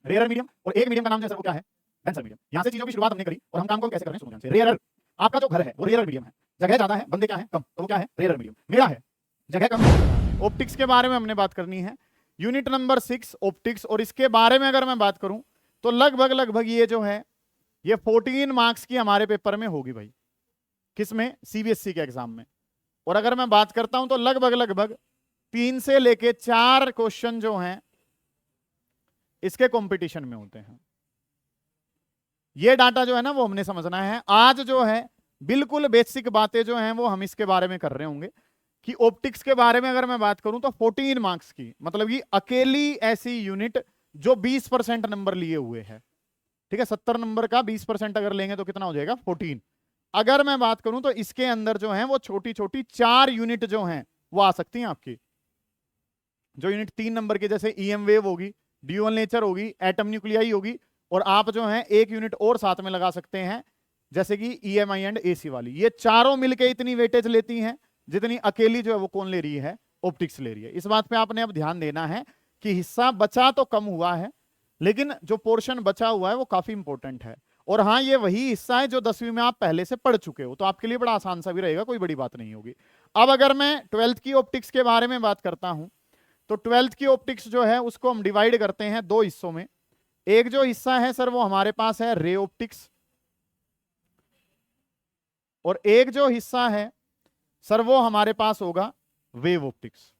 Rare medium, और एक medium का नाम जो है सर वो क्या है, डेंसर मीडियम। यहां से चीजों की शुरुआत हमने करी और हम काम को कैसे कर रहे हैं सुनो ध्यान से। रेयर, आपका जो घर है वो रेयर मीडियम है, जगह ज्यादा है, बंदे क्या है कम, तो वो क्या है रेयर मीडियम। मेरा है जगह कम है। ऑप्टिक्स के बारे में हमने बात करनी है, यूनिट नंबर 6 ऑप्टिक्स। और इसके बारे में अगर मैं बात करूं तो लगभग ये जो है ये 14 मार्क्स की हमारे पेपर में होगी भाई, किसमें, सीबीएसई के एग्जाम में। और अगर मैं बात करता हूं तो लगभग 3 से लेके 4 क्वेश्चन जो हैं इसके कंपटीशन में होते हैं। ये डाटा जो है ना वो हमने समझना है। आज जो है बिल्कुल बेसिक बातें जो हैं वो हम इसके बारे में कर रहे होंगे कि ऑप्टिक्स के बारे में अगर मैं बात करूं तो 14 मार्क्स की, मतलब कि अकेली ऐसी यूनिट जो 20% नंबर लिए हुए है, ठीक है। 70 नंबर का 20% अगर लेंगे तो कितना हो जाएगा 14। अगर मैं बात करूं तो इसके अंदर जो है वो छोटी छोटी 4 यूनिट जो हैं वो आ सकती हैं आपकी। जो यूनिट 3 नंबर की जैसे ईएम वेव होगी, ड्यूअल नेचर होगी, एटम न्यूक्लियाई होगी, और आप जो है एक यूनिट और साथ में लगा सकते हैं जैसे कि ईएमआई एंड एसी वाली। ये चारों मिलके इतनी वेटेज लेती हैं जितनी अकेली जो है वो कौन ले रही है, ऑप्टिक्स ले रही है। इस बात पे आपने अब ध्यान देना है कि हिस्सा बचा तो कम हुआ है लेकिन जो पोर्शन बचा हुआ है वो काफी इंपॉर्टेंट है। और हाँ, ये वही हिस्सा है जो 10वीं में आप पहले से पढ़ चुके हो, तो आपके लिए बड़ा आसान सा भी रहेगा, कोई बड़ी बात नहीं होगी। अब अगर मैं 12th की ऑप्टिक्स के बारे में बात करता हूं तो 12th की ऑप्टिक्स जो है उसको हम डिवाइड करते हैं 2 हिस्सों में। एक जो हिस्सा है सर वो हमारे पास है रे ऑप्टिक्स, और एक जो हिस्सा है सर वो हमारे पास होगा वेव ऑप्टिक्स।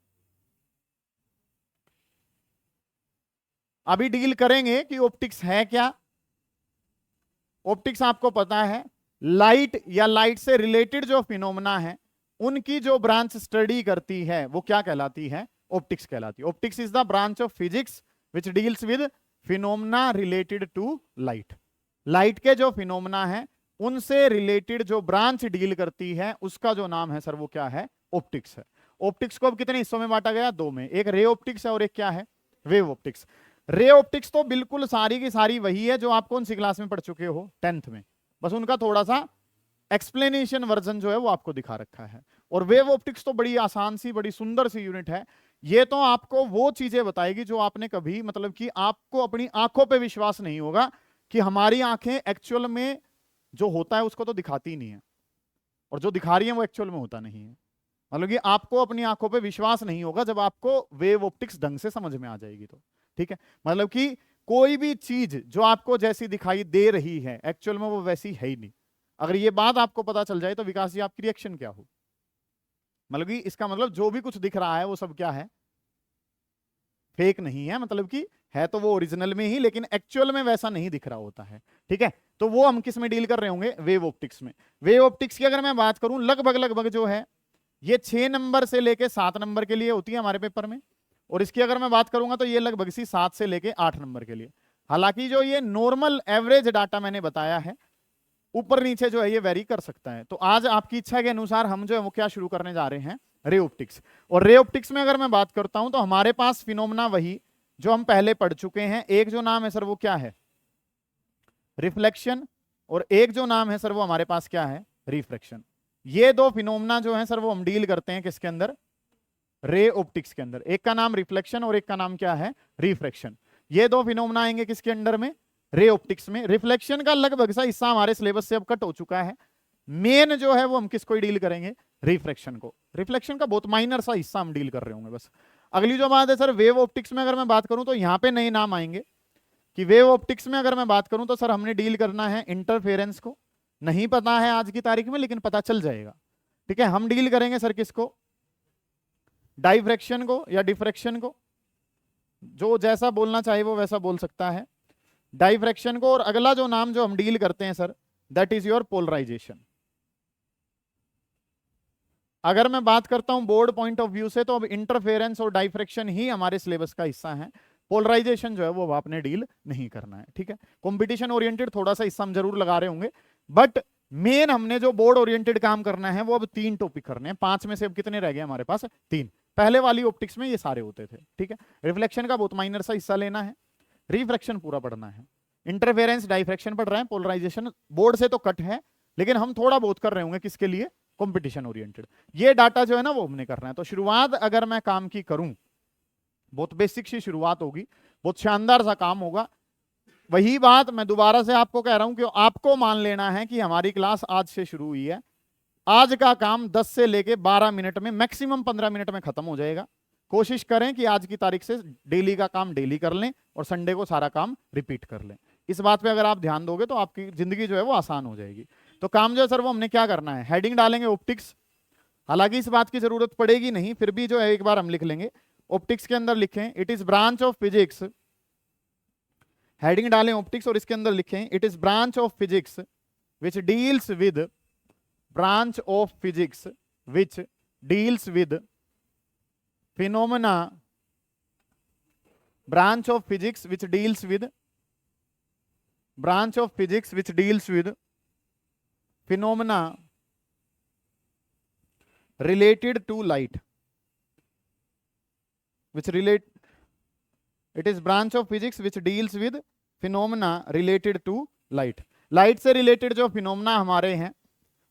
अभी डील करेंगे कि ऑप्टिक्स है क्या। ऑप्टिक्स आपको पता है लाइट या लाइट से रिलेटेड जो फिनोमेना है उनकी जो ब्रांच स्टडी करती है वो क्या कहलाती है, ऑप्टिक्स कहलाती है। Optics is the branch of physics which deals with phenomena related to light. Light के जो फिनोमेना है उनसे रिलेटेड जो ब्रांच डील करती है उसका जो नाम है सर वो क्या है, ऑप्टिक्स है। ऑप्टिक्स को अब कितने हिस्सों में बांटा गया, 2 में। एक रे ऑप्टिक्स है और एक क्या है, वेव ऑप्टिक्स। रे ऑप्टिक्स तो बिल्कुल सारी की सारी वही है जो आप कौन सी क्लास में पढ़ चुके हो, 10th में, बस उनका थोड़ा सा एक्सप्लेनेशन वर्जन जो है वो आपको दिखा रखा है। और वेव ऑप्टिक्स तो बड़ी आसान सी बड़ी सुंदर सी यूनिट है। ये तो आपको वो चीजें बताएगी जो आपने कभी, मतलब कि आपको अपनी आंखों पे विश्वास नहीं होगा कि हमारी आंखें एक्चुअल में जो होता है उसको तो दिखाती ही नहीं है, और जो दिखा रही है वो एक्चुअल में होता नहीं है। मतलब कि आपको अपनी आंखों पे विश्वास नहीं होगा जब आपको वेव ऑप्टिक्स ढंग से समझ में आ जाएगी तो, ठीक है। मतलब कि कोई भी चीज जो आपको जैसी दिखाई दे रही है एक्चुअल में वो वैसी है ही नहीं। अगर ये बात आपको पता चल जाए तो विकास जी आपकी रिएक्शन क्या हो, मतलब कि इसका मतलब जो भी कुछ दिख रहा है वो सब क्या है, फेक नहीं है, मतलब कि है तो वो ओरिजिनल में ही लेकिन एक्चुअल में वैसा नहीं दिख रहा होता है, ठीक है। तो वो हम किस में डील कर रहे होंगे, वेव ऑप्टिक्स में। वेव ऑप्टिक्स की अगर मैं बात करूं लगभग जो है ये 6 नंबर से लेके 7 नंबर के लिए होती है हमारे पेपर में, और इसकी अगर मैं बात करूंगा तो ये लगभग सी 7 से लेके 8 नंबर के लिए। हालांकि जो ये नॉर्मल एवरेज डाटा मैंने बताया है ऊपर नीचे जो है ये वेरी कर सकता है। तो आज आपकी इच्छा के अनुसार हम जो है वो क्या शुरू करने जा रहे हैं, रे ऑप्टिक्स। और रे ऑप्टिक्स में अगर मैं बात करता हूं तो हमारे पास फिनोमेना वही जो हम पहले पढ़ चुके हैं। एक जो नाम है सर वो क्या है, रिफ्लेक्शन, और एक जो नाम है सर वो हमारे पास क्या है, रिफ्रैक्शन। ये 2 फिनोमेना जो है सर वो हम डील करते हैं किसके अंदर, रे ऑप्टिक्स के अंदर। एक का नाम रिफ्लेक्शन और एक का नाम क्या है, रिफ्रैक्शन। ये 2 फिनोमेना आएंगे किसके अंडर में, रे ऑप्टिक्स में। रिफ्लेक्शन का लगभग सा हिस्सा हमारे सिलेबस से अब कट हो चुका है। मेन जो है वो हम किसको डील करेंगे, रिफ्रैक्शन को। रिफ्लेक्शन का बहुत माइनर सा हिस्सा हम डील कर रहे होंगे बस। अगली जो बात है सर वेव ऑप्टिक्स में अगर मैं बात करूं तो यहां पे नए नाम आएंगे कि वेव ऑप्टिक्स में अगर मैं बात करूं तो सर हमने डील करना है इंटरफेरेंस को। नहीं पता है आज की तारीख में लेकिन पता चल जाएगा, ठीक है। हम डील करेंगे सर किसको, डाइफ्रैक्शन को या डिफ्रैक्शन को, जो जैसा बोलना चाहे वो वैसा बोल सकता है, डाइफ्रैक्शन को। और अगला जो नाम जो हम डील करते हैं sir that is your polarisation. अगर मैं बात करता हूं बोर्ड पॉइंट ऑफ व्यू से तो अब इंटरफेरेंस और डाइफ्रैक्शन ही हमारे सिलेबस का हिस्सा है। पोलराइजेशन जो है वो आपने डील नहीं करना है, ठीक है। कंपटीशन ओरिएंटेड थोड़ा सा हिस्सा हम जरूर लगा रहे होंगे, बट मेन हमने जो बोर्ड ओरिएंटेड काम करना है वो अब 3 टॉपिक करने हैं। 5 में से अब कितने रह गए हमारे पास, 3। पहले वाली ऑप्टिक्स में ये सारे होते थे, ठीक है। रिफ्लेक्शन का बहुत माइनर सा हिस्सा लेना है, रिफ्रैक्शन पूरा पढ़ना है, इंटरफेरेंस डाइफ्रैक्शन पढ़ रहे हैं, पोलराइजेशन बोर्ड से तो कट है लेकिन हम थोड़ा बहुत कर रहे होंगे किसके लिए, कंपटीशन ओरिएंटेड। ये डाटा जो है ना वो हमने करना है। तो शुरुआत अगर मैं काम की करूं, बहुत बेसिक सी शुरुआत होगी, बहुत शानदार सा काम होगा। वही बात मैं दोबारा से आपको कह रहा हूं कि आपको मान लेना है कि हमारी क्लास आज से शुरू हुई है, आज का काम 10 से लेके 12 मिनट में, मैक्सिमम 15 मिनट में खत्म हो जाएगा। कोशिश करें कि आज की तारीख से डेली का काम डेली कर लें और संडे को सारा काम रिपीट कर लें। इस बात पे अगर आप ध्यान दोगे तो आपकी जिंदगी जो है वो आसान हो जाएगी। तो काम जो है सर वो हमने क्या करना है, हेडिंग डालेंगे ऑप्टिक्स। हालांकि इस बात की जरूरत पड़ेगी नहीं, फिर भी जो है एक बार हम लिख लेंगे। ऑप्टिक्स के अंदर लिखें it is branch of physics, heading डालें ऑप्टिक्स और इसके अंदर लिखें it is branch of physics which deals with, branch of physics which deals with phenomena, branch of physics which deals with, branch of physics which deals with phenomena related to light, which relate, it is branch of physics which deals with phenomena related to light। Light से related जो phenomena हमारे हैं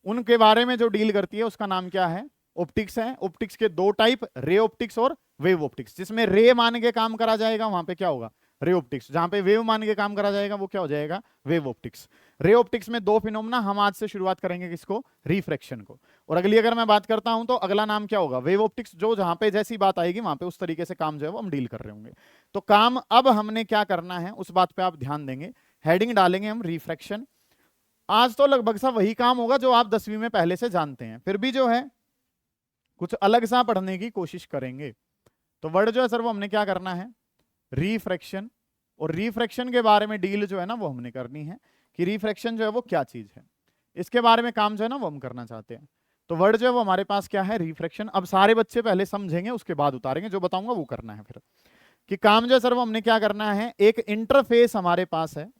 उनके बारे में जो deal करती है उसका नाम क्या है, ऑप्टिक्स है। ऑप्टिक्स के दो टाइप, रे ऑप्टिक्स और वेव ऑप्टिक्स। जिसमें रे मान के काम करा जाएगा वहां पे क्या होगा, रे ऑप्टिक्स। जहां पे वेव मान के काम करा जाएगा वो क्या हो जाएगा, वेव ऑप्टिक्स। रे ऑप्टिक्स में दो फिनोमेना, हम आज से शुरुआत करेंगे किसको, रिफ्रैक्शन को। और अगली अगर मैं बात करता हूं तो अगला नाम क्या होगा, वेव ऑप्टिक्स। जो जहां पे जैसी बात आएगी वहां पे उस तरीके से काम जो है वो हम डील कर रहे होंगे। तो काम अब हमने क्या करना है उस बात पे आप ध्यान देंगे। हेडिंग डालेंगे हम रिफ्रैक्शन। आज तो लगभग सा वही काम होगा जो आप 10वीं में पहले से जानते हैं, फिर भी जो है कुछ अलग सा पढ़ने की कोशिश करेंगे। तो वर्ड जो है सर वो हमने क्या करना है, रिफ्रैक्शन। और रिफ्रैक्शन के बारे में डील जो है ना वो हमने करनी है कि रिफ्रैक्शन जो है वो क्या चीज है, इसके बारे में काम जो है ना वो हम करना चाहते हैं। तो वर्ड जो है वो हमारे पास क्या है, रिफ्रैक्शन। अब सारे बच्चे पहले समझेंगे उसके बाद उतारेंगे, जो बताऊंगा वो करना है फिर। कि काम जो है सर वो हमने क्या करना है, एक इंटरफेस हमारे पास है।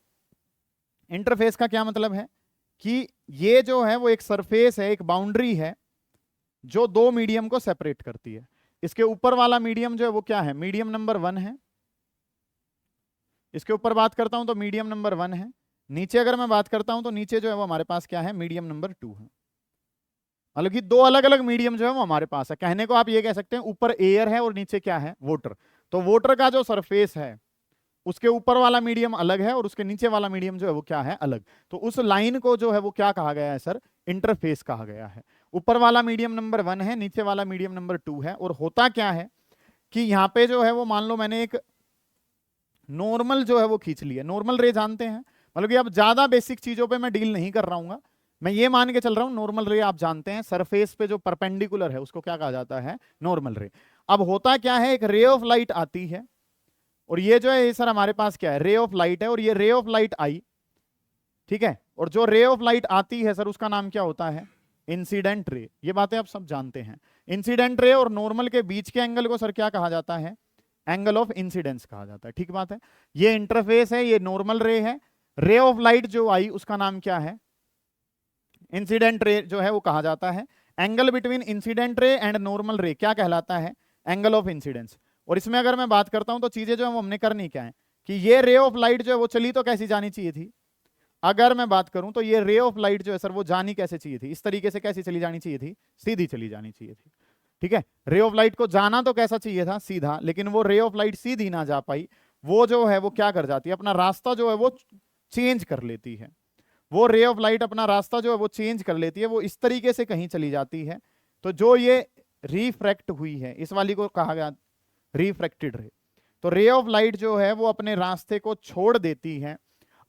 इंटरफेस का क्या मतलब है कि ये जो है वो एक सरफेस है, एक बाउंड्री है जो दो मीडियम को सेपरेट करती है। इसके ऊपर वाला मीडियम जो है वो क्या है, मीडियम नंबर 1 है। इसके ऊपर बात करता हूं तो मीडियम नंबर 1 है। नीचे अगर मैं बात करता हूं तो नीचे जो है वो हमारे पास क्या है, मीडियम नंबर 2 है। मतलब कि दो अलग अलग मीडियम जो है वो हमारे पास है। कहने को आप ये कह सकते हैं ऊपर एयर है और नीचे क्या है, वाटर। तो वाटर का जो सरफेस है उसके ऊपर वाला मीडियम अलग है और उसके नीचे वाला मीडियम जो है वो क्या है, अलग। तो उस लाइन को जो है वो क्या कहा गया है सर, इंटरफेस कहा गया है। ऊपर वाला मीडियम नंबर 1 है, नीचे वाला मीडियम नंबर 2 है। और होता क्या है कि यहाँ पे जो है वो मान लो मैंने एक नॉर्मल जो है वो खींच लिया। नॉर्मल रे जानते हैं, मतलब कि अब ज्यादा बेसिक चीजों पे मैं डील नहीं कर रहा हूँ, मैं ये मान के चल रहा हूँ नॉर्मल रे आप जानते हैं, सरफेस पे जो परपेंडिकुलर है उसको क्या कहा जाता है, नॉर्मल रे। अब होता क्या है, एक रे ऑफ लाइट आती है और ये जो है सर हमारे पास क्या है, रे ऑफ लाइट है। और ये रे ऑफ लाइट आई, ठीक है। और जो रे ऑफ लाइट आती है सर उसका नाम क्या होता है, इंसिडेंट रे। ये बातें आप सब जानते हैं। इंसिडेंट रे और नॉर्मल के बीच के एंगल को सर क्या कहा जाता है, एंगल ऑफ इंसिडेंस कहा जाता है। ठीक बात है। ये इंटरफेस है, ये नॉर्मल रे है। रे ऑफ लाइट जो आई उसका नाम क्या है, इंसिडेंट रे जो है वो कहा जाता है। Angle between incident ray and normal रे क्या कहलाता है, एंगल ऑफ इंसिडेंस। और इसमें अगर मैं बात करता हूं तो चीजें जो है वो हमने करनी क्या है कि ये रे ऑफ लाइट जो है वो चली तो कैसी जानी चाहिए थी, अगर मैं बात करूं तो ये रे ऑफ लाइट जो है सर वो जानी कैसे चाहिए थी, इस तरीके से कैसी चली जानी चाहिए थी, सीधी चली जानी चाहिए थी। ठीक है। रे ऑफ लाइट को जाना तो कैसा चाहिए था, सीधा। लेकिन वो रे ऑफ लाइट सीधी ना जा पाई, वो जो है वो क्या कर जाती है, अपना रास्ता जो है वो चेंज कर लेती है। वो रे ऑफ लाइट अपना रास्ता जो है वो चेंज कर लेती है, वो इस तरीके से कहीं चली जाती है। तो जो ये रिफ्रैक्ट हुई है इस वाली को कहा गया रिफ्रैक्टेड रे। तो रे ऑफ लाइट जो है वो अपने रास्ते को छोड़ देती है,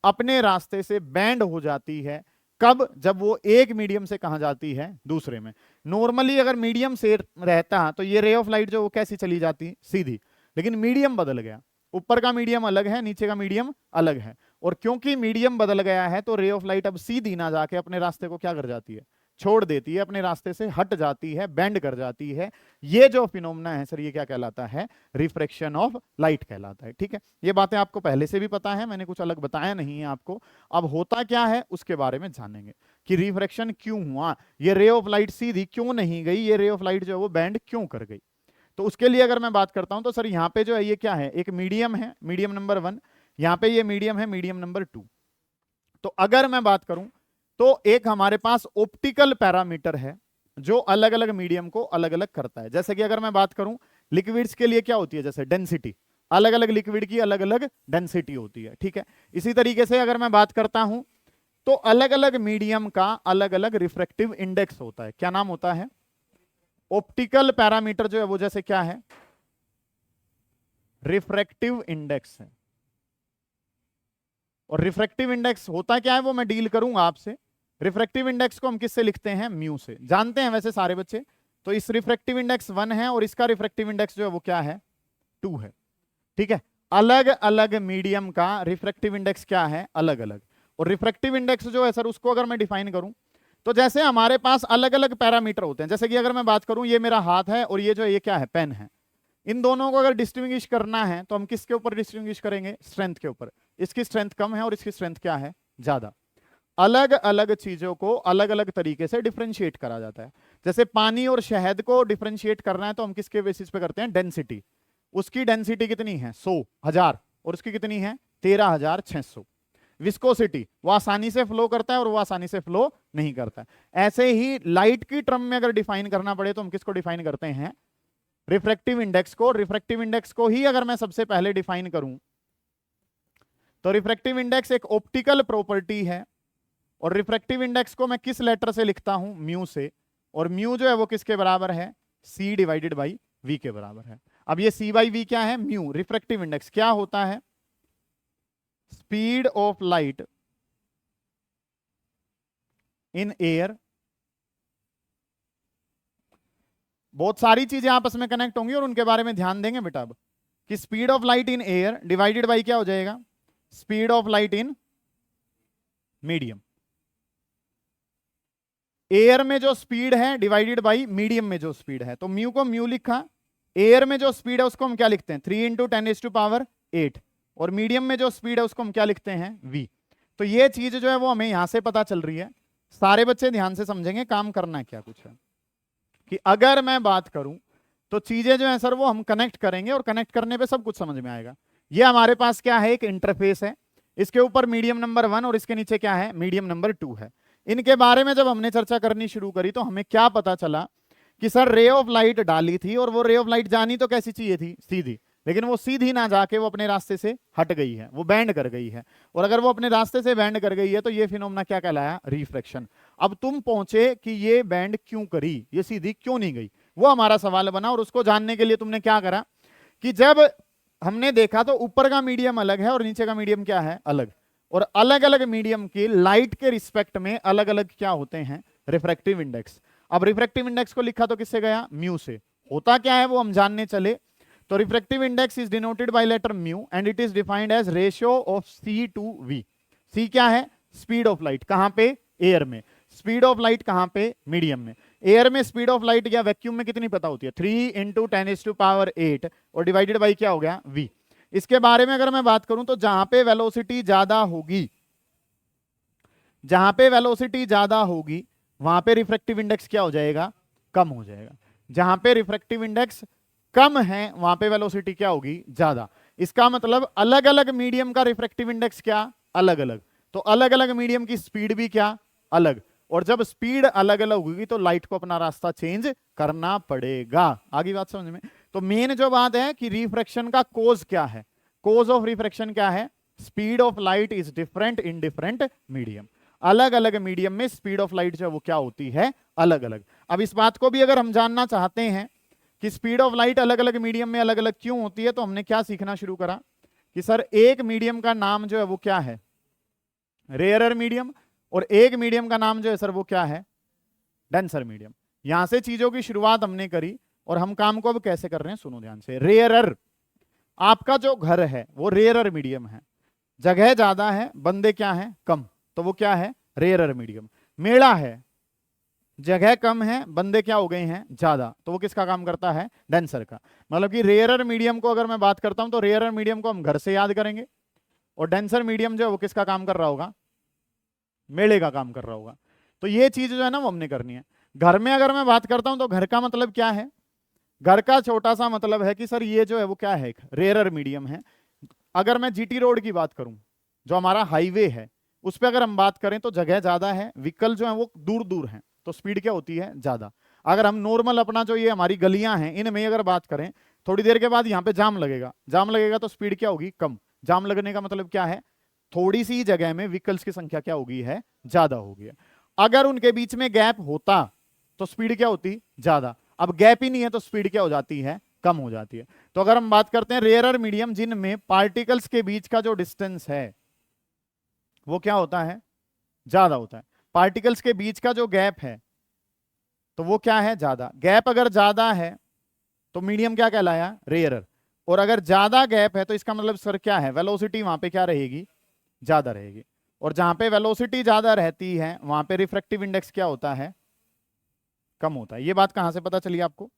अपने रास्ते से बैंड हो जाती है। कब, जब वो एक मीडियम से कहां जाती है, दूसरे में। नॉर्मली अगर मीडियम से रहता तो ये रे ऑफ लाइट जो वो कैसी चली जाती, सीधी। लेकिन मीडियम बदल गया, ऊपर का मीडियम अलग है, नीचे का मीडियम अलग है। और क्योंकि मीडियम बदल गया है तो रे ऑफ लाइट अब सीधी ना जाके अपने रास्ते को क्या कर जाती है, छोड़ देती है, अपने रास्ते से हट जाती है, बेंड कर जाती है। ये जो फिनोमेना है सर ये क्या कहलाता है, रिफ्रैक्शन ऑफ लाइट कहलाता है। ठीक है। ये बातें आपको पहले से भी पता है, मैंने कुछ अलग बताया नहीं है आपको। अब होता क्या है उसके बारे में जानेंगे कि रिफ्रैक्शन क्यों हुआ, ये रे ऑफ लाइट सीधी क्यों नहीं गई, ये रे ऑफ लाइट जो है वो बेंड क्यों कर गई। तो उसके लिए अगर मैं बात करता हूं तो सर यहाँ पे जो है ये क्या है, एक मीडियम है, मीडियम नंबर 1। यहाँ पे ये मीडियम है, मीडियम नंबर 2। तो अगर मैं बात करूं तो एक हमारे पास ऑप्टिकल पैरामीटर है जो अलग अलग मीडियम को अलग अलग करता है। जैसे कि अगर मैं बात करूं लिक्विड्स के लिए क्या होती है, जैसे डेंसिटी, अलग अलग लिक्विड की अलग अलग डेंसिटी होती है, ठीक है। इसी तरीके से अगर मैं बात करता हूं तो अलग अलग मीडियम का अलग अलग रिफ्रैक्टिव इंडेक्स होता है। क्या नाम होता है? ऑप्टिकल पैरामीटर जो है वो जैसे क्या है? रिफ्रैक्टिव इंडेक्स है। और रिफ्रैक्टिव इंडेक्स होता क्या है वो मैं डील करूंगा आपसे। रिफ्रैक्टिव इंडेक्स को हम किससे लिखते हैं? म्यू से। जानते हैं वैसे सारे बच्चे। तो इस रिफ्रैक्टिव इंडेक्स 1 है और इसका रिफ्रैक्टिव इंडेक्स जो है वो क्या है? 2 है, ठीक है। अलग अलग मीडियम का रिफ्रैक्टिव इंडेक्स क्या है? अलग अलग। और रिफ्रैक्टिव इंडेक्स जो है सर उसको अगर मैं डिफाइन करूं तो जैसे हमारे पास अलग अलग पैरामीटर होते हैं, जैसे कि अगर मैं बात करूं ये मेरा हाथ है और ये जो ये क्या है? पेन है। इन दोनों को अगर डिस्टिंग्विश करना है तो हम किसके ऊपर डिस्टिंग्विश करेंगे? स्ट्रेंथ के ऊपर। इसकी स्ट्रेंथ कम है और इसकी स्ट्रेंथ क्या है? ज्यादा। अलग अलग चीजों को अलग अलग तरीके से डिफरेंशिएट करा जाता है। जैसे पानी और शहद को डिफरेंशिएट करना है तो हम किसके बेसिस पे करते हैं? डेंसिटी। उसकी डेंसिटी कितनी है? 100 हजार, और उसकी कितनी है? 13,600। विस्कोसिटी, वो आसानी से फ्लो करता है और वो आसानी से फ्लो नहीं करता है। ऐसे ही लाइट की टर्म में अगर डिफाइन करना पड़े तो हम किसको डिफाइन करते हैं? रिफ्रैक्टिव इंडेक्स को। रिफ्रैक्टिव इंडेक्स को ही अगर मैं सबसे पहले डिफाइन करूं तो रिफ्रैक्टिव इंडेक्स एक ऑप्टिकल प्रॉपर्टी है। और रिफ्रैक्टिव इंडेक्स को मैं किस लेटर से लिखता हूं? म्यू से। और म्यू जो है वो किसके बराबर है? सी डिवाइडेड बाई वी के बराबर है। अब ये सी बाई वी क्या है? म्यू। रिफ्रैक्टिव इंडेक्स क्या होता है? Speed of light in air. बहुत सारी चीजें आपस में कनेक्ट होंगी और उनके बारे में ध्यान देंगे बेटा अब, कि speed of light in air divided by क्या हो जाएगा? Speed of light in medium. Air में जो स्पीड है डिवाइडेड बाई मीडियम में जो स्पीड है। तो म्यू को म्यू लिखा। एयर में जो स्पीड है उसको हम क्या लिखते हैं? 3 × 10⁸ और मीडियम में जो स्पीड है उसको हम क्या लिखते हैं? v। तो ये चीज जो है वो हमें यहां से पता चल रही है। सारे बच्चे ध्यान से समझेंगे काम करना है क्या कुछ है, कि अगर मैं बात करूं तो चीजें जो है सर वो हम कनेक्ट करेंगे और कनेक्ट करने पे सब कुछ समझ में आएगा। ये हमारे पास क्या है? एक इंटरफेस है। इसके ऊपर मीडियम नंबर 1 और इसके नीचे क्या है? मीडियम नंबर 2 है। इनके बारे में जब हमने चर्चा करनी शुरू करी तो हमें क्या पता चला कि सर रे ऑफ लाइट डाली थी और वो रे ऑफ लाइट जानी तो कैसी चाहिए थी? सीधी। लेकिन वो सीधी ना जाके वो अपने रास्ते से हट गई है, वो बैंड कर गई है। और अगर वो अपने रास्ते से बैंड कर गई है तो ये फिनोमेना क्या कहलाया? रिफ्रैक्शन। अब तुम पहुंचे कि ये बैंड क्यों करी, ये सीधी क्यों नहीं गई, वो हमारा सवाल बना। और उसको जानने के लिए तुमने क्या करा कि जब हमने देखा तो ऊपर का मीडियम अलग है और नीचे का मीडियम क्या है? अलग। और अलग अलग मीडियम की लाइट के रिस्पेक्ट में अलग अलग क्या होते हैं? Refractive index. अब रिफ्रैक्टिव इंडेक्स को लिखा तो किससे गया? म्यू से। होता क्या है वो हम जानने चले। तो refractive index is denoted by letter mu and it is defined as ratio of C to V. C क्या है? Speed of light. कहां पे? एयर में। स्पीड ऑफ लाइट कहां पे? मीडियम में। एयर में स्पीड ऑफ लाइट या वैक्यूम में कितनी पता होती है? 3 × 10⁸ और डिवाइडेड बाई क्या हो गया? v। इसके बारे में अगर मैं बात करूं तो जहां पे वेलोसिटी ज्यादा होगी, जहां पे वेलोसिटी ज्यादा होगी वहां पे रिफ्रैक्टिव इंडेक्स क्या हो जाएगा? कम हो जाएगा। जहां पे रिफ्रैक्टिव इंडेक्स कम है वहां पे वेलोसिटी क्या होगी? ज्यादा। इसका मतलब अलग अलग मीडियम का रिफ्रैक्टिव इंडेक्स क्या? अलग अलग। तो अलग अलग मीडियम की स्पीड भी क्या? अलग। और जब स्पीड अलग अलग होगी तो लाइट को अपना रास्ता चेंज करना पड़ेगा। आगे बात समझ में? तो मेन जो बात है कि रिफ्रैक्शन का कोज क्या है? कोज ऑफ रिफ्रैक्शन क्या है? Speed of light is different in different medium. अलग अलग मीडियम में स्पीड ऑफ लाइट जो है वो क्या होती है? अलग अलग। अब इस बात को भी अगर हम जानना चाहते हैं कि स्पीड ऑफ लाइट अलग अलग मीडियम में अलग अलग क्यों होती है तो हमने क्या सीखना शुरू करा कि सर एक मीडियम का नाम जो है वो क्या है? Rarer medium. और एक मीडियम का नाम जो है सर वो क्या है? Denser medium. यहां से चीजों की शुरुआत हमने करी और हम काम को अब कैसे कर रहे हैं सुनो ध्यान से। रेयरर, आपका जो घर है वो रेयरर मीडियम है। जगह ज्यादा है, बंदे क्या है? कम, तो वो क्या है? Rarer medium. मेला है, जगह कम है, बंदे क्या हो गए हैं? ज्यादा, तो वो किसका काम करता है? डेंसर का। मतलब कि रेयरर मीडियम को अगर मैं बात करता हूं तो रेयरर मीडियम को हम घर से याद करेंगे और डेंसर मीडियम जो है वो किसका काम कर रहा होगा? मेले का काम कर रहा होगा। तो ये चीज जो है ना वो हमने करनी है। घर में अगर मैं बात करता हूं तो घर का मतलब क्या है? घर का छोटा सा मतलब है कि सर ये जो है वो क्या है? एक रेयरर मीडियम है। अगर मैं जीटी रोड की बात करूं, जो हमारा हाईवे है, उस पर अगर हम बात करें तो जगह ज्यादा है, व्हीकल जो है वो दूर दूर हैं, तो स्पीड क्या होती है? ज्यादा। अगर हम नॉर्मल अपना जो ये हमारी गलियां हैं इनमें अगर बात करें थोड़ी देर के बाद यहाँ पे जाम लगेगा, जाम लगेगा तो स्पीड क्या होगी, कम। जाम लगने का मतलब क्या है, थोड़ी सी जगह में व्हीकल्स की संख्या क्या होगी, है ज्यादा होगी। अगर उनके बीच में गैप होता तो स्पीड क्या होती, ज्यादा। अब गैप ही नहीं है तो स्पीड क्या हो जाती है, कम हो जाती है। तो अगर हम बात करते हैं रेयरर मीडियम, जिनमें पार्टिकल्स के बीच का जो डिस्टेंस है वो क्या होता है, ज्यादा होता है। पार्टिकल्स के बीच का जो गैप है तो वो क्या है, ज्यादा। गैप अगर ज्यादा है तो मीडियम क्या कहलाया, रेयरर। और अगर ज्यादा गैप है तो इसका मतलब सर क्या है, वेलोसिटी वहां पे क्या रहेगी, ज्यादा रहेगी। और जहां पे वेलोसिटी ज्यादा रहती है वहां पे रिफ्रैक्टिव इंडेक्स क्या होता है, कम होता है। ये बात कहां से पता चली आपको,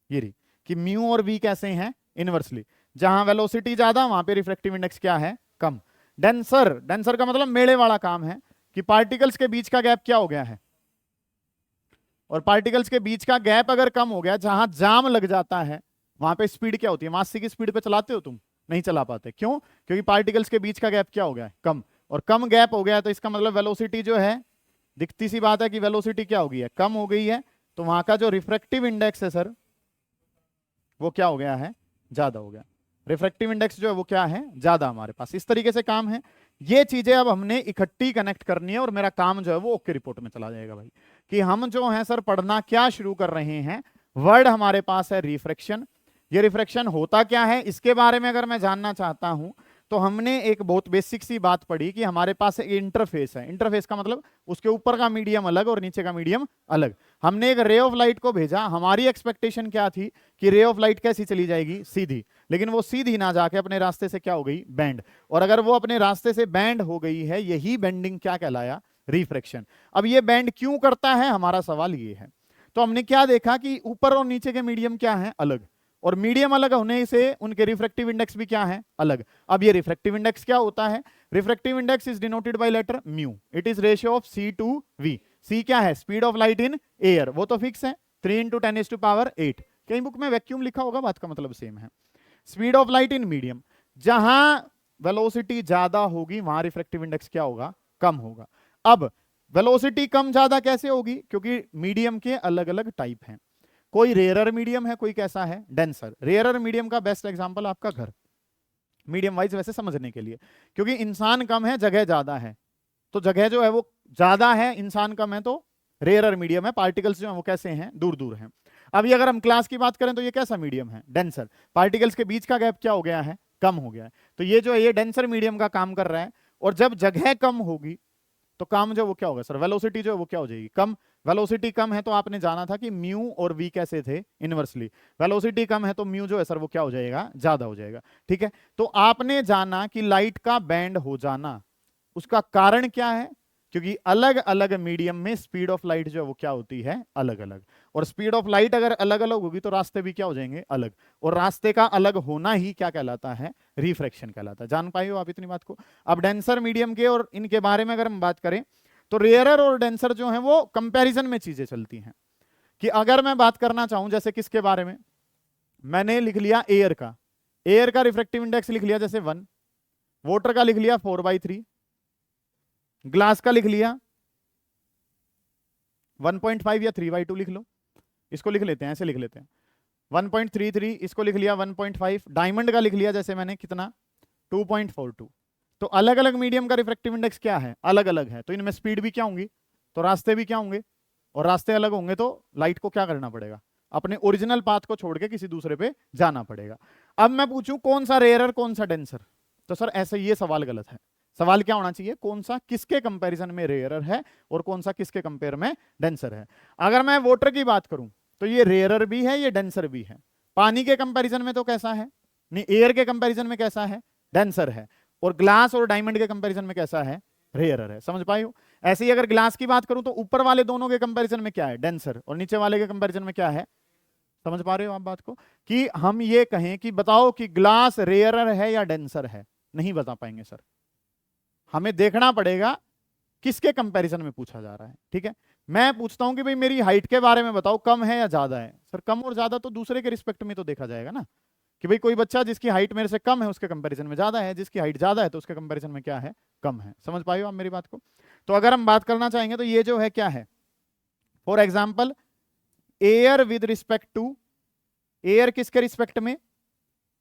ये रही कि म्यू और वी कैसे हैं, इनवर्सली। जहां वेलोसिटी ज्यादा वहां पे रिफ्रैक्टिव इंडेक्स क्या है, कम। डेंसर, डेंसर का मतलब मेले वाला काम है कि पार्टिकल्स के बीच का गैप क्या हो गया है, और पार्टिकल्स के बीच का गैप अगर कम हो गया, जहां जाम लग जाता है वहां पे स्पीड क्या होती है, मास की स्पीड पे चलाते हो तुम, नहीं चला पाते। क्यों, क्योंकि पार्टिकल्स के बीच का गैप क्या हो गया है, कम। और कम गैप हो गया है तो इसका मतलब वेलोसिटी जो है, दिखती सी बात है कि वेलोसिटी क्या हो गई है, कम हो गई है। तो वहां का जो रिफ्रैक्टिव इंडेक्स है सर वो क्या हो गया है, ज्यादा हो गया। रिफ्रैक्टिव इंडेक्स जो है वो क्या है, ज्यादा हमारे पास। इस तरीके से काम है। ये चीजें अब हमने इकट्ठी कनेक्ट करनी है और मेरा काम जो है वो ओके रिपोर्ट में चला जाएगा भाई, कि हम जो है सर पढ़ना क्या शुरू कर रहे हैं। वर्ड हमारे पास है रिफ्रैक्शन। ये रिफ्रैक्शन होता क्या है इसके बारे में अगर मैं जानना चाहता हूं तो हमने एक बहुत बेसिक सी बात पढ़ी कि हमारे पास एक इंटरफेस है। इंटरफेस का मतलब उसके ऊपर का मीडियम अलग और नीचे का मीडियम अलग। हमने एक रे ऑफ लाइट को भेजा, हमारी एक्सपेक्टेशन क्या थी कि रे ऑफ लाइट कैसी चली जाएगी, सीधी। लेकिन वो सीधी ना जाके अपने रास्ते से क्या हो गई, बैंड। और अगर वो अपने रास्ते से बैंड हो गई है, यही बेंडिंग क्या कहलाया, रिफ्रैक्शन। अब ये बैंड क्यों करता है, हमारा सवाल ये है। तो हमने क्या देखा कि ऊपर और नीचे के मीडियम क्या है, अलग। और मीडियम अलग होने से उनके रिफ्रैक्टिव इंडेक्स भी क्या है, अलग। अब ये रिफ्रैक्टिव इंडेक्स क्या होता है, refractive index is denoted by letter mu. It is ratio of C to V. C क्या है, speed of light in air, वो तो फिक्स है 3 × 10⁸। कहीं बुक में वैक्यूम लिखा होगा, बात का मतलब सेम है। Speed of light in medium, जहां वेलोसिटी ज्यादा होगी वहां रिफ्रैक्टिव इंडेक्स क्या होगा, कम होगा। अब वेलोसिटी कम ज्यादा कैसे होगी, क्योंकि मीडियम के अलग अलग टाइप हैं। कोई रेयरर मीडियम है, कोई कैसा है, डेंसर। रेयरर मीडियम का बेस्ट एग्जांपल आपका घर, मीडियम वाइज वैसे समझने के लिए, क्योंकि इंसान कम है जगह ज्यादा है, तो जगह जो है वो ज्यादा है, इंसान कम है, तो रेयरर मीडियम है। पार्टिकल्स जो है वो कैसे हैं, दूर दूर हैं। अभी अगर हम क्लास की बात करें तो ये कैसा मीडियम है, डेंसर। पार्टिकल्स के बीच का गैप क्या हो गया है, कम हो गया है। तो ये जो है ये डेंसर मीडियम का काम कर रहा है। और जब जगह कम होगी तो काम जो वो क्या होगा सर, वेलोसिटी जो है वो क्या हो जाएगी, कम। वेलोसिटी कम है तो आपने जाना था कि म्यू और वी कैसे थे, इनवर्सली। वेलोसिटी कम है तो म्यू जो है सर वो क्या हो जाएगा, ज्यादा हो जाएगा। ठीक है, तो आपने जाना कि लाइट का बैंड हो जाना, उसका कारण क्या है, क्योंकि अलग अलग मीडियम में स्पीड ऑफ लाइट जो है वो क्या होती है, अलग अलग। और स्पीड ऑफ लाइट अगर अलग अलग होगी तो रास्ते भी क्या हो जाएंगे, अलग। और रास्ते का अलग होना ही क्या कहलाता है, रिफ्रैक्शन कहलाता है। जान पाए हो आप इतनी बात को। अब डेंसर मीडियम के और इनके बारे में अगर हम बात करें तो रेयरर और डेंसर जो है वो कंपैरिजन में चीजें चलती हैं। कि अगर मैं बात करना चाहूं जैसे किसके बारे में, मैंने लिख लिया एयर का, एयर का रिफ्रैक्टिव इंडेक्स लिख लिया जैसे 1, वाटर का लिख लिया 4/3, ग्लास का लिख लिया 1.5 या 3/2 लिख लो। इसको लिख लेते हैं, ऐसे लिख लेते हैं 1.33, इसको लिख लिया 1.5। डायमंड का लिख लिया जैसे मैंने कितना 2.42। तो अलग अलग मीडियम का रिफ्रैक्टिव इंडेक्स क्या है, अलग अलग है। तो इनमें स्पीड भी क्या होंगी, तो रास्ते भी क्या होंगे, और रास्ते अलग होंगे तो लाइट को क्या करना पड़ेगा, अपने ओरिजिनल पाथ को छोड़ के किसी दूसरे पे जाना पड़ेगा। अब मैं पूछूं कौन सा रेयरर कौन सा डेंसर, तो सर ऐसे ये सवाल गलत है। सवाल क्या होना चाहिए, कौन सा किसके कंपैरिजन में रेयरर है और कौन सा किसके कंपेयर में डेंसर है। अगर मैं वाटर की बात करूं तो ये रेयरर भी है, ये डेंसर भी है। पानी के कंपैरिजन में तो कैसा है, नहीं एयर के कंपैरिजन में कैसा है, डेंसर है। और ग्लास और डायमंड के कंपैरिजन में कैसा है, रेयरर है। समझ पाए हो। ऐसे ही अगर ग्लास की बात करूं तो ऊपर वाले दोनों के कंपैरिजन में क्या है, डेंसर, और नीचे वाले के कंपैरिजन में क्या है। समझ पा रहे हो आप बात को, कि हम ये कहें कि बताओ कि ग्लास रेयरर है या डेंसर है, नहीं बता पाएंगे सर। हमें देखना पड़ेगा किसके कंपैरिजन में पूछा जा रहा है। ठीक है, मैं पूछता हूं कि भाई मेरी हाइट के बारे में बताओ, कम है या ज्यादा है। सर कम और ज्यादा तो दूसरे के रिस्पेक्ट में तो देखा जाएगा ना, कि भाई कोई बच्चा जिसकी हाइट मेरे से कम है उसके कंपैरिजन में ज्यादा है, जिसकी हाइट ज्यादा है तो उसके कंपैरिजन में क्या है, कम है। समझ पाए हो आप मेरी बात को। तो अगर हम बात करना चाहेंगे तो ये जो है क्या है, for example air with respect to, air किसके रिस्पेक्ट में,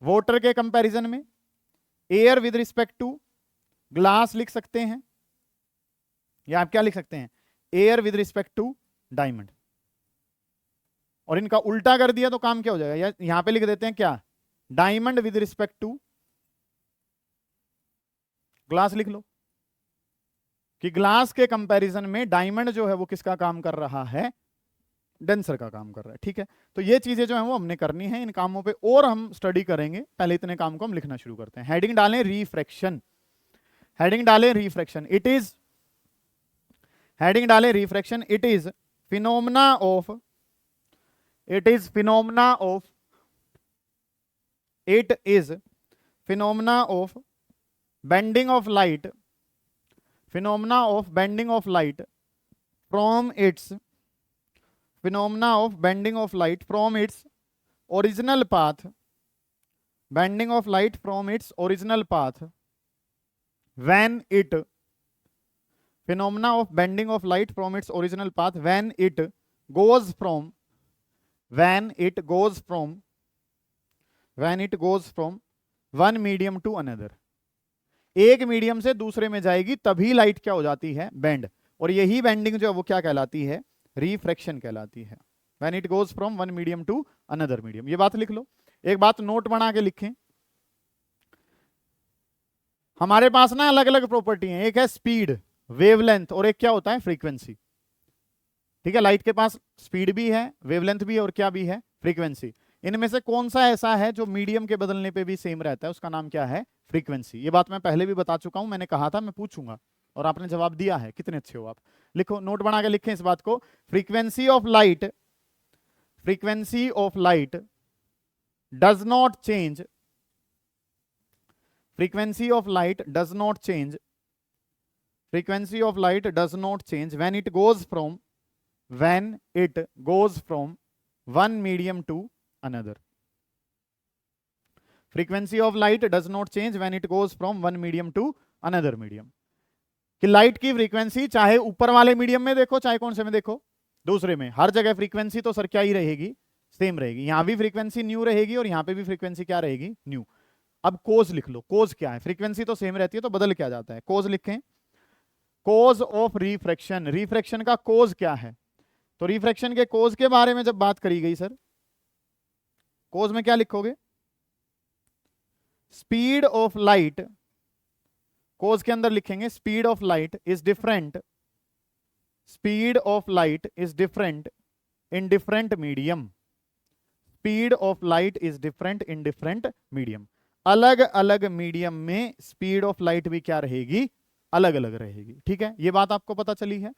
वाटर के कंपैरिजन में, air with respect to glass लिख सकते हैं, या आप क्या लिख सकते हैं, air with respect to diamond. और इनका उल्टा कर दिया तो काम क्या हो जाएगा, या यहां पे लिख देते हैं क्या, diamond with respect to glass लिख लो, कि ग्लास के कंपैरिजन में डायमंड जो है वो किसका काम कर रहा है, डेंसर का काम कर रहा है। ठीक है, तो ये चीजें जो है वो हमने करनी है, इन कामों पे और हम स्टडी करेंगे, पहले इतने काम को हम लिखना शुरू करते हैं। हेडिंग डालें रिफ्रैक्शन, हेडिंग डालें रिफ्रैक्शन, इट इज, हेडिंग डालें refraction, it is phenomena of, it is phenomena of, it is phenomena of bending of light, phenomena of bending of light from its, phenomena of bending of light from its original path, bending of light from its original path when it, phenomena of bending of light from its original path when it goes from, when it goes from, when it goes from one medium to another, एक medium से दूसरे में जाएगी तभी light क्या हो जाती है, बेंड। और यही बेंडिंग जो है वो क्या कहलाती है, रिफ्रैक्शन कहलाती है, when it goes from one medium to another medium. ये बात लिख लो, एक बात नोट बना के लिखें, हमारे पास ना अलग अलग प्रॉपर्टी है, एक है स्पीड, वेवलेंथ, और एक क्या होता है, फ्रीक्वेंसी। ठीक है, लाइट के पास स्पीड भी है, वेवलेंथ भी है, और क्या भी है, फ्रीक्वेंसी। इनमें से कौन सा ऐसा है जो मीडियम के बदलने पे भी सेम रहता है, उसका नाम क्या है, फ्रीक्वेंसी। ये बात मैं पहले भी बता चुका हूं, मैंने कहा था मैं पूछूंगा और आपने जवाब दिया है, कितने अच्छे हो आप। लिखो, नोट बना के लिखें इस बात को, frequency of light, frequency of light does not change, frequency of light does not change, frequency of light does not change when it goes from, when it goes from one medium to another, frequency of light does not change when it goes from one medium to another medium। कि light की frequency चाहे ऊपर वाले medium में देखो चाहे कौन से में देखो, दूसरे में, हर जगह फ्रीक्वेंसी तो सर क्या ही रहेगी, सेम रहेगी। यहां भी फ्रीक्वेंसी न्यू रहेगी और यहां पे भी फ्रीक्वेंसी क्या रहेगी, न्यू। अब कोज लिख लो, कोज क्या है, फ्रीक्वेंसी तो सेम रहती है तो बदल क्या जाता है, कोज लिखें, कोज ऑफ रिफ्रैक्शन, रिफ्रैक्शन का कोज क्या है। तो रिफ्रैक्शन के कोज के बारे में जब बात करी गई सर, कोज में क्या लिखोगे, स्पीड ऑफ लाइट, कोज के अंदर लिखेंगे speed of light is different, speed of light is different in different medium, speed of light is different in different medium. अलग अलग मीडियम में स्पीड ऑफ लाइट भी क्या रहेगी, अलग अलग रहेगी। ठीक है, ये बात आपको पता चली है।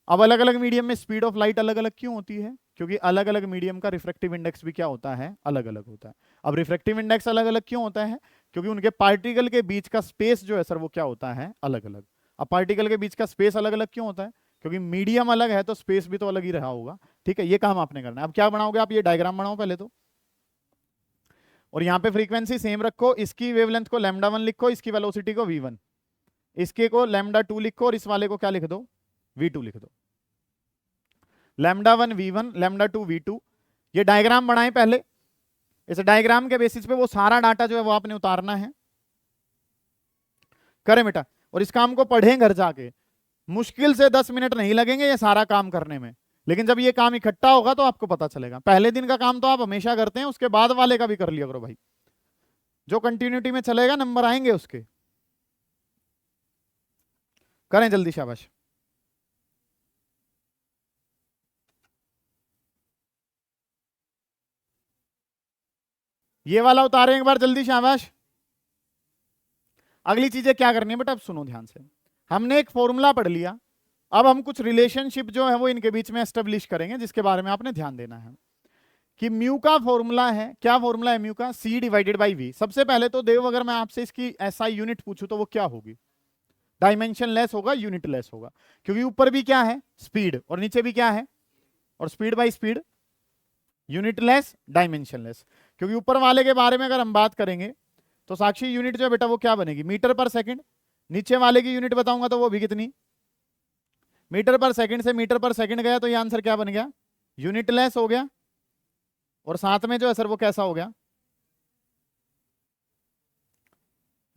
अब अलग अलग मीडियम में स्पीड ऑफ लाइट अलग अलग क्यों होती है, क्योंकि अलग अलग मीडियम का रिफ्रैक्टिव इंडेक्स भी क्या होता है, अलग अलग होता है। अब रिफ्रैक्टिव इंडेक्स अलग अलग क्यों होता है, क्योंकि उनके पार्टिकल के बीच का स्पेस जो है सर वो क्या होता है, अलग अलग। अब पार्टिकल के बीच का स्पेस अलग अलग क्यों होता है, क्योंकि मीडियम अलग है तो स्पेस भी तो अलग ही रहा होगा। ठीक है, ये काम आपने करना है। अब क्या बनाओगे आप, ये डायग्राम बनाओ पहले तो, और यहाँ पे फ्रीक्वेंसी सेम रखो, इसकी वेवलेंथ को λ1 लिखो, इसकी वेलोसिटी को v1, इसके को λ2 लिखो और इस वाले को क्या लिख दो, v2 लिख दो। λ1 v1, λ2 v2। ये डायग्राम बनाए पहले, इस डायग्राम के बेसिस पे वो सारा डाटा जो है वो आपने उतारना है। करें बेटा, और इस काम को पढ़ें घर जाके, मुश्किल से 10 मिनट नहीं लगेंगे ये सारा काम करने में, लेकिन जब ये काम इकट्ठा होगा तो आपको पता चलेगा। पहले दिन का काम तो आप हमेशा करते हैं, उसके बाद वाले का भी कर लिया करो भाई, जो कंटिन्यूटी में चलेगा नंबर आएंगे उसके। करें जल्दी, शाबाश। ये वाला उतारें एक बार जल्दी, शाबाश। अगली चीजें क्या करनी है बेटा, अब सुनो ध्यान से। हमने एक फॉर्मूला पढ़ लिया, अब हम कुछ रिलेशनशिप जो है वो इनके बीच में एस्टेब्लिश करेंगे, जिसके बारे में आपने ध्यान देना है। कि म्यू का फॉर्मूला है, क्या फॉर्मूला है म्यू का, सी डिवाइडेड बाई वी। सबसे पहले तो देव, अगर मैं आपसे इसकी एसआई यूनिट पूछूं तो वो क्या होगी, डायमेंशन लेस होगा, यूनिट लेस होगा, क्योंकि ऊपर भी क्या है, स्पीड, और नीचे भी क्या है, और speed by speed, unit less, dimension less. क्योंकि ऊपर वाले के बारे में अगर हम बात करेंगे तो साक्षी यूनिट जो है बेटा वो क्या बनेगी, मीटर पर सेकंड। नीचे वाले की यूनिट बताऊंगा तो वो भी कितनी, मीटर पर सेकंड से मीटर पर सेकंड गया तो ये आंसर क्या बन गया, यूनिट लेस हो गया। और साथ में जो है सर वो कैसा हो गया,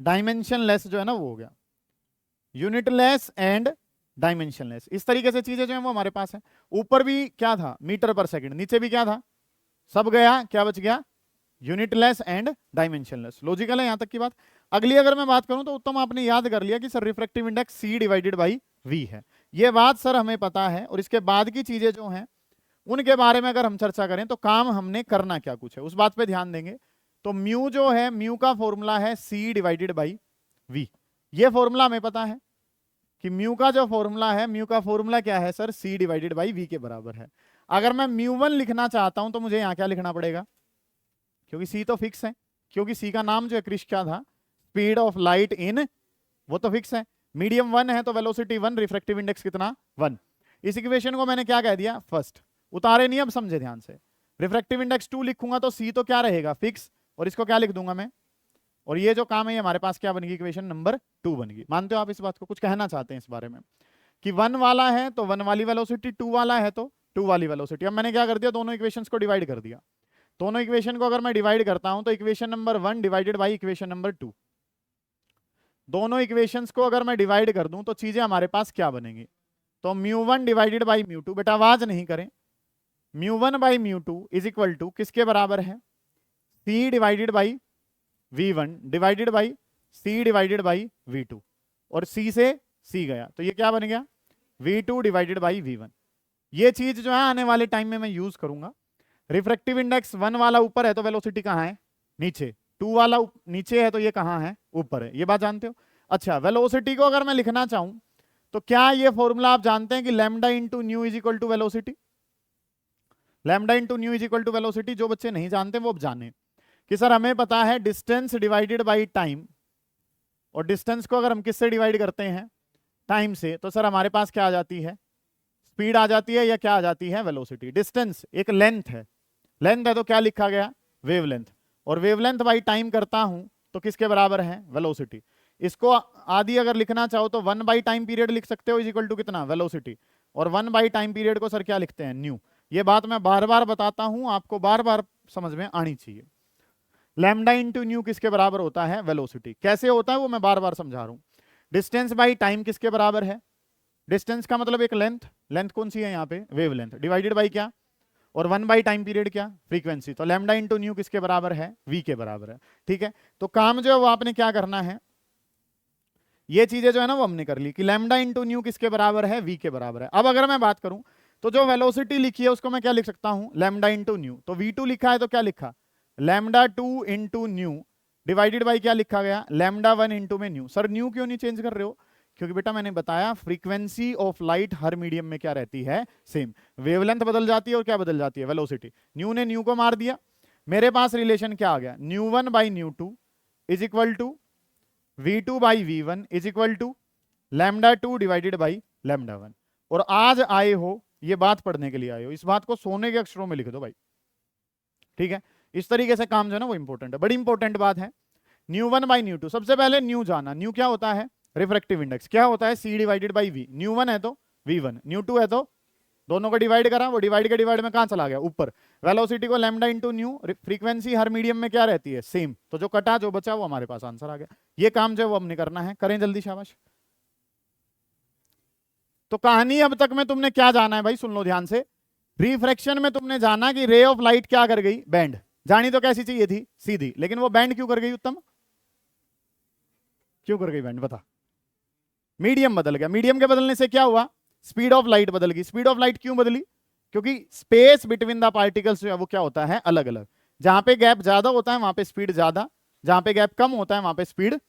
डायमेंशनलेस जो है ना वो हो गया, यूनिटलेस एंड डायमेंशनलेस, इस तरीके से चीजें जो है वो हमारे पास है। ऊपर भी क्या था, मीटर पर सेकंड, नीचे भी क्या था, सब गया, क्या बच गया, यूनिटलेस एंड डायमेंशनलेस। लॉजिकल है यहां तक की बात। अगली अगर मैं बात करूं तो उत्तम आपने याद कर लिया कि sir refractive index C divided by V है, ये बात सर हमें पता है। और इसके बाद की चीजें जो हैं उनके बारे में अगर हम चर्चा करें तो काम हमने करना क्या कुछ है उस बात पे ध्यान देंगे। तो म्यू जो है, म्यू का फॉर्मूला है सी डिवाइडेड बाई वी, ये फॉर्मूला हमें पता है कि म्यू का जो फॉर्मूला है, म्यू का फॉर्मूला क्या है sir, C divided by V के बराबर है। अगर मैं म्यू वन लिखना चाहता हूं तो मुझे यहां क्या लिखना पड़ेगा, क्योंकि सी तो फिक्स है, क्योंकि सी का नाम जो है क्रिश क्या था, स्पीड ऑफ लाइट इन, वो तो फिक्स है। मीडियम वन है तो वेलोसिटी वन, रिफ्रैक्टिव इंडेक्स कितना, वन। इस इक्वेशन को मैंने क्या कह दिया, फर्स्ट, उतारे नहीं, अब समझे ध्यान से। रिफ्रैक्टिव इंडेक्स 2 लिखूंगा तो सी तो क्या रहेगा, फिक्स, और इसको क्या लिख दूंगा मैं, और ये जो काम है ये हमारे पास क्या बनेगी, इक्वेशन नंबर 2 बनेगी। मानते हो आप इस बात को, कुछ कहना चाहते हैं इस बारे में कि वन वाला है तो वन वाली वेलोसिटी, टू वाला है तो टू वाली वेलोसिटी। अब मैंने क्या कर दिया, दोनों इक्वेशंस को डिवाइड कर दिया। दोनों इक्वेशन को अगर मैं डिवाइड करता हूं तो equation number 1 divided by equation number 2, दोनों इक्वेशंस को अगर मैं डिवाइड कर दूं तो चीजें हमारे पास क्या बनेंगी, तो mu one divided by mu two, बेटा आवाज नहीं करें, mu one by mu two is equal to किसके बराबर है, C divided by V one divided by C divided by V two, और सी से सी गया तो ये क्या बन गया, V two divided by V one. ये चीज जो है आने वाले टाइम में मैं यूज करूंगा। रिफ्रैक्टिव इंडेक्स 1 वाला ऊपर है तो वेलोसिटी कहाँ है, नीचे, 2 वाला नीचे है तो ये कहाँ है, ऊपर है, ये बात जानते हो। अच्छा, वेलोसिटी को अगर मैं लिखना चाहूं तो क्या ये फॉर्मूला आप जानते हैं कि lambda into nu is equal to velocity, lambda into nu is equal to velocity. जो बच्चे नहीं जानते वो अब जाने कि सर हमें पता है डिस्टेंस डिवाइडेड बाई टाइम, और डिस्टेंस को अगर हम किससे डिवाइड करते हैं, टाइम से, तो सर हमारे पास क्या आ जाती है, स्पीड आ जाती है, या क्या आ जाती है, वेलोसिटी। डिस्टेंस एक लेंथ है, लेंथ है तो क्या लिखा गया, वेवलेंथ, और वेवलेंथ बाई टाइम करता हूं तो किसके बराबर है, वेलोसिटी। इसको आदि अगर लिखना चाहो तो 1 बाई टाइम पीरियड लिख सकते हो, इज इक्वल टू कितना, वेलोसिटी, और 1 बाई टाइम पीरियड को सर क्या लिखते हैं, न्यू। ये बात मैं बार बार बताता हूं, आपको बार बार समझ में आनी चाहिए। लैम्डा इंटू न्यू किसके बराबर होता है, वेलोसिटी। कैसे होता है वो मैं बार बार समझा रहा हूं। डिस्टेंस बाई टाइम किसके बराबर है, डिस्टेंस का मतलब एक लेंथ, लेंथ कौन सी है यहाँ पे, वेवलेंथ, डिवाइडेड बाई क्या, और 1 बाई टाइम पीरियड क्या, फ्रीक्वेंसी। तो लैम्डा इंटू न्यू किसके बराबर है, वी के बराबर है। ठीक है, तो काम जो है वो आपने क्या करना है, ये चीजें जो है ना वो हमने कर ली कि लैम्डा इंटू न्यू किसके बराबर है, वी के बराबर है। अब अगर मैं बात करूं तो जो वेलोसिटी लिखी है उसको मैं क्या लिख सकता हूं, लैम्डा इंटू न्यू। तो वी टू लिखा है तो क्या लिखा, lambda two into nu divided by क्या लिखा गया, लैम्डा वन इंटू में न्यू। सर न्यू क्यों नहीं चेंज कर रहे हो, क्योंकि बेटा मैंने बताया frequency of light her medium में क्या रहती है, सेम। वेवलेंथ बदल जाती है और क्या बदल जाती है, वेलोसिटी। न्यू ने न्यू को मार दिया, मेरे पास रिलेशन क्या आ गया, nu one by nu two is equal to V two by V one is equal to lambda two divided by lambda one. और आज आए हो, ये बात पढ़ने के लिए आए हो, इस बात को सोने के अक्षरों में लिख दो भाई। ठीक है, इस तरीके से काम जो है ना वो इंपॉर्टेंट है, बड़ी इंपॉर्टेंट बात है। Nu one by nu two, सबसे पहले न्यू जाना, न्यू क्या होता है, रिफ्रैक्टिव इंडेक्स, क्या होता है, C divided by V. Nu one है तो वी वन, न्यू टू है तो दोनों को डिवाइड करा, वो डिवाइड के डिवाइड में कहां चला गया, ऊपर। वेलोसिटी को लैम्डा इंटू न्यू, फ्रीक्वेंसी हर मीडियम में क्या रहती है, सेम। तो जो कटा जो बचा वो हमारे पास आंसर आ गया। ये काम जो है वो हमने करना है, करें जल्दी, शाबाश। तो कहानी अब तक में तुमने क्या जाना है भाई, सुन लो ध्यान से। रिफ्रैक्शन में तुमने जाना कि रे ऑफ लाइट क्या कर गई, बैंड। जानी तो कैसी चाहिए थी, सीधी, लेकिन वो बैंड क्यों कर गई उत्तम, क्यों कर गई बैंड, बता। मीडियम बदल गया, मीडियम के बदलने से क्या हुआ, स्पीड ऑफ लाइट बदल गई। स्पीड ऑफ लाइट क्यों बदली, क्योंकि स्पेस बिटवीन द पार्टिकल्स जो है वो क्या होता है, अलग अलग। जहां पे गैप ज्यादा होता है वहां पे स्पीड ज्यादा, जहां पे गैप कम होता है वहां पे स्पीड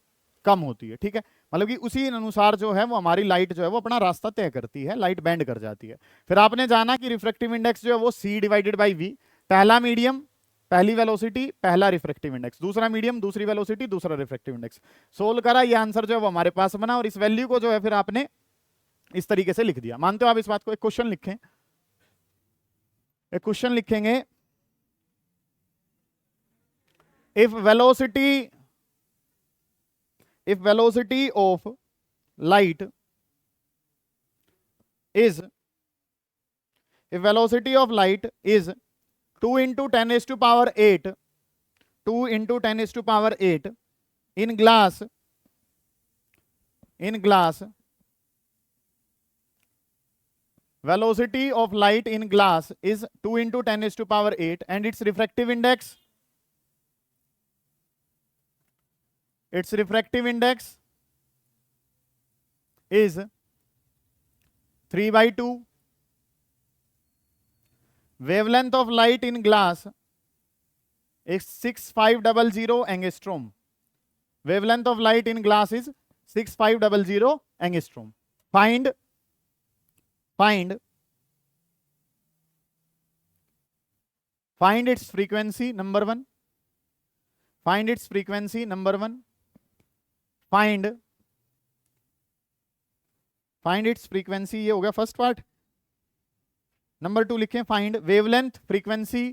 कम होती है। ठीक है, मतलब कि उसी अनुसार जो है वो हमारी लाइट जो है वो अपना रास्ता तय करती है, लाइट बैंड कर जाती है। फिर आपने जाना कि रिफ्रैक्टिव इंडेक्स जो है वो सी डिवाइडेड बाई वी, पहला मीडियम पहली वेलोसिटी पहला रिफ्रैक्टिव इंडेक्स, दूसरा मीडियम दूसरी वेलोसिटी दूसरा रिफ्रैक्टिव इंडेक्स। सोल्व करा, ये आंसर जो है वो हमारे पास बना, और इस वैल्यू को जो है फिर आपने इस तरीके से लिख दिया। मानते हो आप इस बात को, एक क्वेश्चन लिखें, एक क्वेश्चन लिखेंगे, if velocity of light is, if velocity of light is 2 into 10 raised to power 8, 2 into 10 raised to power 8 in glass in glass, velocity of light in glass is 2 into 10 is to power 8 and its refractive index is 3 by 2. Wavelength of light in glass is 6500 angstrom. Wavelength of light in glass is 6500 angstrom. Find its frequency, number 1. Find its frequency, number 1. Find its frequency, ये हो गया first part. Number 2 लिखें, find wavelength, frequency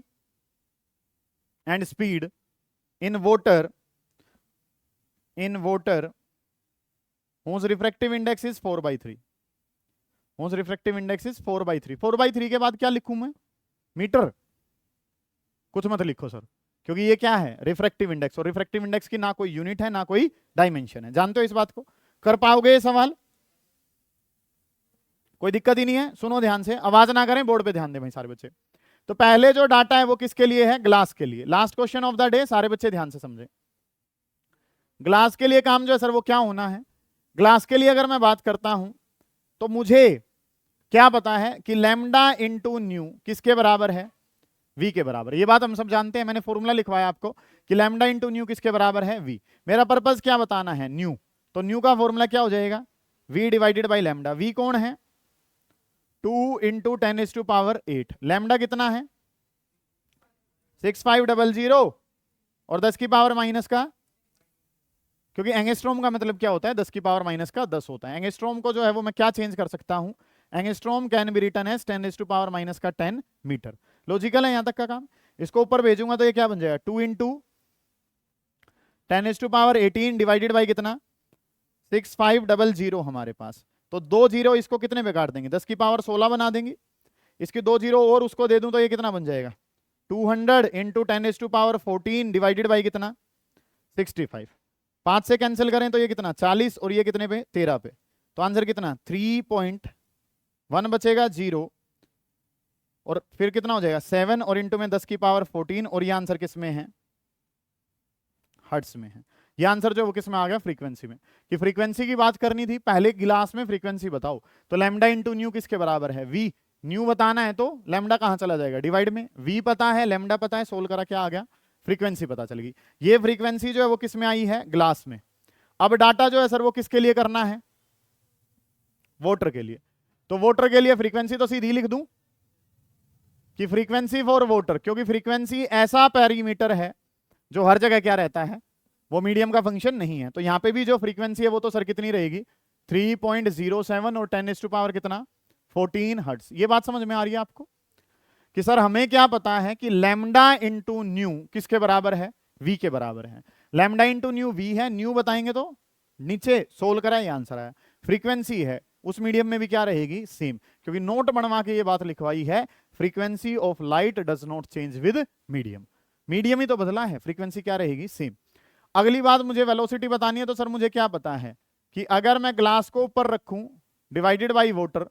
and speed in voter whose refractive index is 4/3. whose refractive index is 4/3. 4/3 के बाद क्या लिखूं मैं? Metre. कुछ मत लिखो सर, क्योंकि ये क्या है? रिफ्रैक्टिव इंडेक्स, और रिफ्रैक्टिव इंडेक्स की ना कोई यूनिट है ना कोई डायमेंशन है. जानते हो इस बात को? कर पाओगे ये सवाल? कोई दिक्कत ही नहीं है. सुनो ध्यान से, आवाज ना करें, बोर्ड पे ध्यान दें भाई सारे बच्चे. तो पहले जो डाटा है वो किसके लिए है? ग्लास के लिए. Last question of the day, सारे बच्चे ध्यान से समझे. ग्लास के लिए काम जो है सर वो क्या होना है? ग्लास के लिए अगर मैं बात करता हूं तो मुझे क्या पता है कि लैम्डा इंटू न्यू किसके बराबर है? वी के बराबर. ये बात हम सब जानते हैं, मैंने फॉर्मूला लिखवाया आपको कि लैम्डा इंटू न्यू किसके बराबर है? वी. मेरा पर्पस क्या बताना है? न्यू. तो न्यू का फॉर्मूला क्या हो जाएगा? V divided by lambda. V कौन है? 2 into 10 is to power 8. Lambda कितना है? 6500 और 10 की पावर माइनस का, क्योंकि एंगस्ट्रोम का मतलब क्या होता है? 10 की पावर माइनस का 10 होता है. एंगस्ट्रोम को जो है वो मैं क्या चेंज कर सकता हूं? Angstrom can be written as 10 is to power minus का 10 मीटर. लॉजिकल है यहां तक का काम. इसको ऊपर भेजूंगा तो ये क्या बन जाएगा? 2 into 10 is to power 18 divided by कितना? 6500 हमारे पास. तो 2 जीरो इसको कितने पे काट देंगे? 10 की पावर 16 बना देंगे. इसके 2 जीरो और उसको दे दूं तो ये कितना बन जाएगा? 200 into 10 is to power 14 divided by कितना? 65. 5 से कैंसिल करें तो ये कितना? 40 और ये कितने पे? 13 पे. तो आंसर कितना? 3.1 बचेगा 0 और फिर कितना हो जाएगा? 7 और इंटू में 10 की पावर 14 और ये आंसर किस में है? हर्ट्स में है. ये आंसर जो वो किस में आ गया? फ्रीक्वेंसी में. कि फ्रीक्वेंसी की बात करनी थी, पहले गिलास में फ्रीक्वेंसी बताओ. तो लैम्डा इंटू न्यू किसके बराबर है? वी. न्यू बताना है तो लैम्डा कहां चला जाएगा? डिवाइड में. वी पता है, लैम्डा पता है, सोल्व करा क्या आ गया? फ्रीक्वेंसी पता चल गई. ये फ्रीक्वेंसी जो है वो किस में आई है? ग्लास में. अब डाटा जो है सर वो किसके लिए करना है? वोटर के लिए. तो वोटर के लिए फ्रीक्वेंसी तो सीधी लिख दूं कि फ्रीक्वेंसी फॉर वोटर, क्योंकि फ्रीक्वेंसी ऐसा पैरामीटर है जो हर जगह क्या रहता है? वो मीडियम का फंक्शन नहीं है. तो यहां पे भी जो फ्रीक्वेंसी है वो तो सर कितनी रहेगी? 3.07 और 10 इज टू पावर कितना? 14 हर्ट्ज. ये बात समझ में आ रही है आपको? कि सर हमें क्या पता है कि लैम्डा इंटू न्यू किसके बराबर है? वी के बराबर है. लैम्डा इंटू न्यू वी है. न्यू बताएंगे तो नीचे सोल्व करा, ये आंसर आया. फ्रीक्वेंसी है उस मीडियम में भी क्या रहेगी? सेम. क्योंकि नोट बनवा के ये बात लिखवाई है, frequency of light does not change with medium. Medium ही तो बदला है, फ्रीक्वेंसी क्या रहेगी? सेम. अगली बात मुझे वेलोसिटी बतानी है. तो सर मुझे क्या पता है कि अगर मैं ग्लास को ऊपर रखूं डिवाइडेड बाई वोटर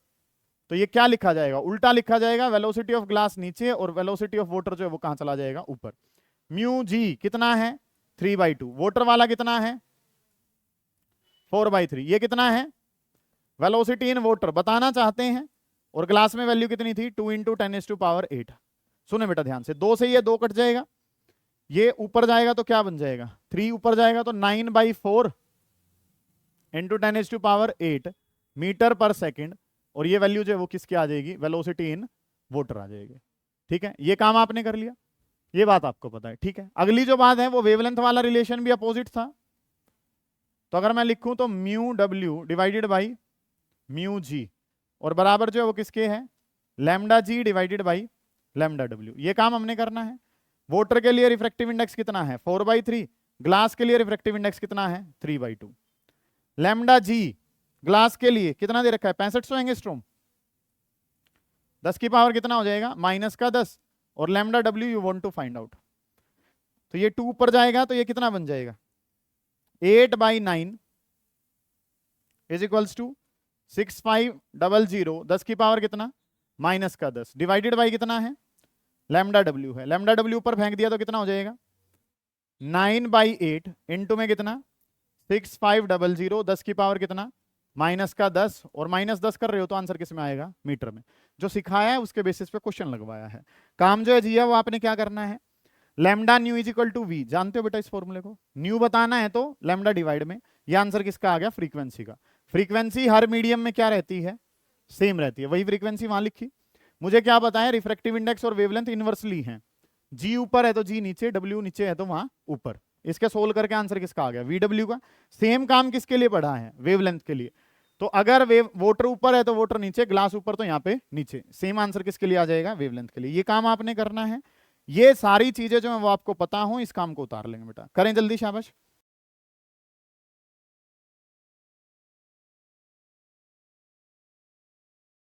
तो ये क्या लिखा जाएगा? उल्टा लिखा जाएगा. वेलोसिटी ऑफ ग्लास नीचे और वेलोसिटी ऑफ वोटर जो है वो कहां चला जाएगा? ऊपर. म्यू जी कितना है? 3/2. वोटर वाला कितना है? 4/3. ये कितना है? वेलोसिटी इन वोटर बताना चाहते हैं और ग्लास में वैल्यू कितनी थी? 2 इंटू 10 इज टू पावर 8. सुने बेटा ध्यान से, 2 से ये 2 कट जाएगा, ये ऊपर जाएगा तो क्या बन जाएगा? 3 ऊपर जाएगा तो 9/4 into 10 is to power 8 metre पर सेकेंड. और ये वैल्यू जो है वो किसकी आ जाएगी? वेलोसिटी इन वोटर आ जाएगी. ठीक है, ये काम आपने कर लिया, ये बात आपको पता है. ठीक है, अगली जो बात है वो वेवलेंथ वाला रिलेशन भी अपोजिट था. तो अगर मैं लिखूं तो mu W divided by mu G और बराबर जो है वो किसके है? Lambda G divided by lambda W. ये काम हमने करना है. वोटर के लिए रिफ्रैक्टिव इंडेक्स कितना है? 4/3. ग्लास के लिए रिफ्रैक्टिव इंडेक्स कितना है? 3/2. लैम्डा जी ग्लास के लिए कितना दे रखा है? 6500 एंगस्ट्रोम. 10 की पावर कितना हो जाएगा? माइनस का 10. और lambda W you want to find out. तो ये 2 ऊपर जाएगा तो ये कितना बन जाएगा? 8/9 इज इक्वल्स टू 6500 10 की पावर कितना माइनस का 10 डिवाइडेड बाई कितना है लैम्डा डब्ल्यू है, लैम्डा डब्ल्यू ऊपर फेंक दिया तो कितना हो जाएगा 9/8 इंटू में कितना 6500 10 की पावर कितना माइनस का 10 और माइनस 10 कर रहे हो तो आंसर किस में आएगा मीटर में। जो सिखाया है उसके बेसिस पे क्वेश्चन लगवाया है। काम जो है जी है वो आपने क्या करना है lambda nu is equal to V, जानते हो बेटा इस फॉर्मूले को, न्यू बताना है तो लैम्डा डिवाइड में, ये आंसर किसका आ गया फ्रीक्वेंसी का। फ्रीक्वेंसी हर मीडियम में क्या रहती है सेम रहती है, वही फ्रीक्वेंसी वहां लिखी। मुझे क्या बताया रिफ्रैक्टिव इंडेक्स और वेवलेंथ इनवर्सली है, जी ऊपर है तो जी नीचे, डब्ल्यू नीचे है तो वहां ऊपर। इसके सोल्व करके आंसर किसका आ गया वी डब्ल्यू का। सेम काम किसके लिए पढ़ा है वेवलेंथ के लिए, तो अगर वोटर ऊपर है तो वोटर नीचे, ग्लास ऊपर तो यहाँ पे नीचे, सेम आंसर किसके लिए आ जाएगा वेवलेंथ के लिए। ये काम आपने करना है, ये सारी चीजें जो है वो आपको पता हो, इस काम को उतार लेंगे बेटा, करें जल्दी शाबाश।